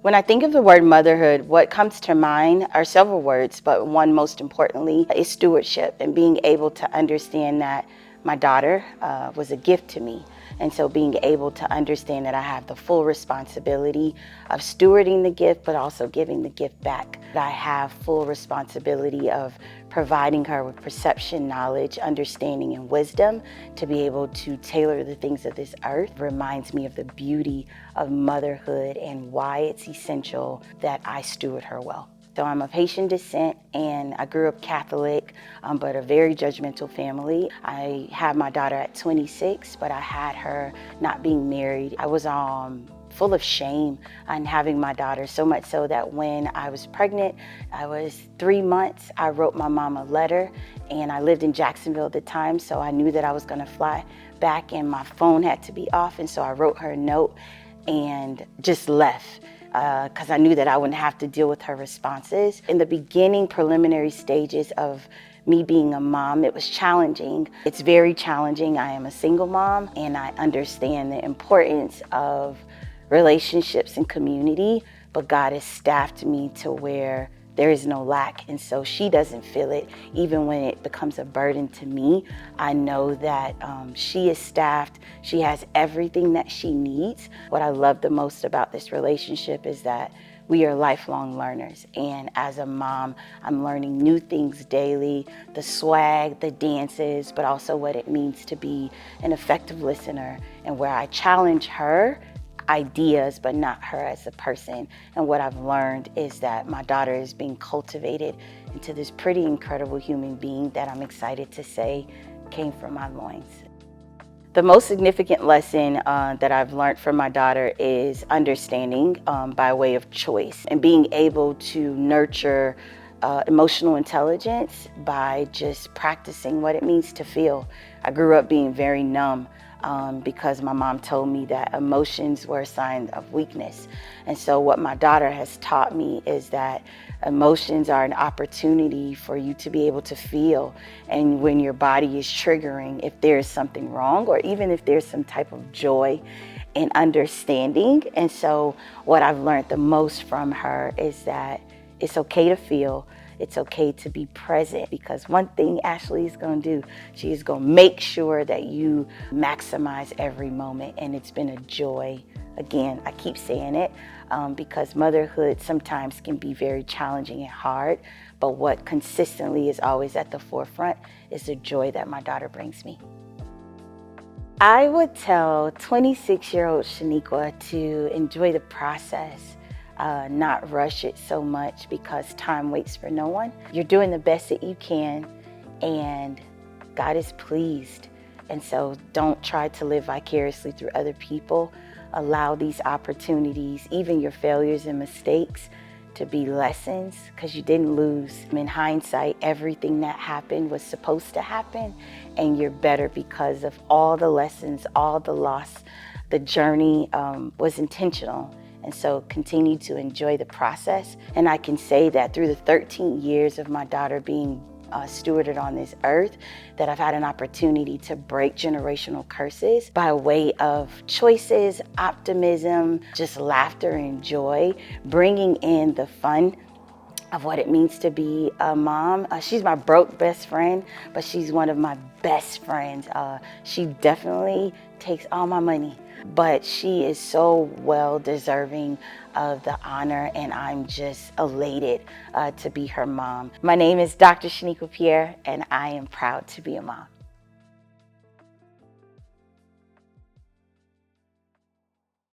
When I think of the word motherhood, what comes to mind are several words, but one most importantly is stewardship, and being able to understand that my daughter was a gift to me. And so being able to understand that I have the full responsibility of stewarding the gift, but also giving the gift back. I have full responsibility of providing her with perception, knowledge, understanding, and wisdom to be able to tailor the things of this earth. Reminds me of the beauty of motherhood and why it's essential that I steward her well. So I'm of Haitian descent, and I grew up Catholic, but a very judgmental family. I had my daughter at 26, but I had her not being married. I was full of shame on having my daughter, so much so that when I was pregnant, I was 3 months, I wrote my mom a letter, and I lived in Jacksonville at the time, so I knew that I was gonna fly back and my phone had to be off, and so I wrote her a note and just left. Because I knew that I wouldn't have to deal with her responses. In the beginning, preliminary stages of me being a mom, it was challenging. It's very challenging. I am a single mom, and I understand the importance of relationships and community, but God has staffed me to where there is no lack, and so she doesn't feel it. Even when it becomes a burden to me, I know that she is staffed. She has everything that she needs. What I love the most about this relationship is that we are lifelong learners, and as a mom, I'm learning new things daily, the swag, the dances, but also what it means to be an effective listener, and where I challenge her ideas, but not her as a person. And what I've learned is that my daughter is being cultivated into this pretty incredible human being that I'm excited to say came from my loins. The most significant lesson that I've learned from my daughter is understanding by way of choice, and being able to nurture emotional intelligence by just practicing what it means to feel. I grew up being very numb because my mom told me that emotions were a sign of weakness. And so what my daughter has taught me is that emotions are an opportunity for you to be able to feel. And when your body is triggering, if there is something wrong, or even if there's some type of joy and understanding. And so what I've learned the most from her is that it's okay to feel. It's okay to be present, because one thing Ashley is going to do, she is going to make sure that you maximize every moment. And it's been a joy. Again, I keep saying it because motherhood sometimes can be very challenging and hard, but what consistently is always at the forefront is the joy that my daughter brings me. I would tell 26-year-old Shenequa to enjoy the process. Not rush it so much, because time waits for no one. You're doing the best that you can, and God is pleased. And so don't try to live vicariously through other people. Allow these opportunities, even your failures and mistakes, to be lessons, because you didn't lose. In hindsight, everything that happened was supposed to happen, and you're better because of all the lessons, all the loss. The journey was intentional. And so continue to enjoy the process. And I can say that through the 13 years of my daughter being stewarded on this earth, that I've had an opportunity to break generational curses by way of choices, optimism, just laughter and joy, bringing in the fun of what it means to be a mom. She's my broke best friend, but she's one of my best friends. She definitely takes all my money, but she is so well deserving of the honor, and I'm just elated to be her mom. My name is Dr. Shenequa Pierre, and I am proud to be a mom.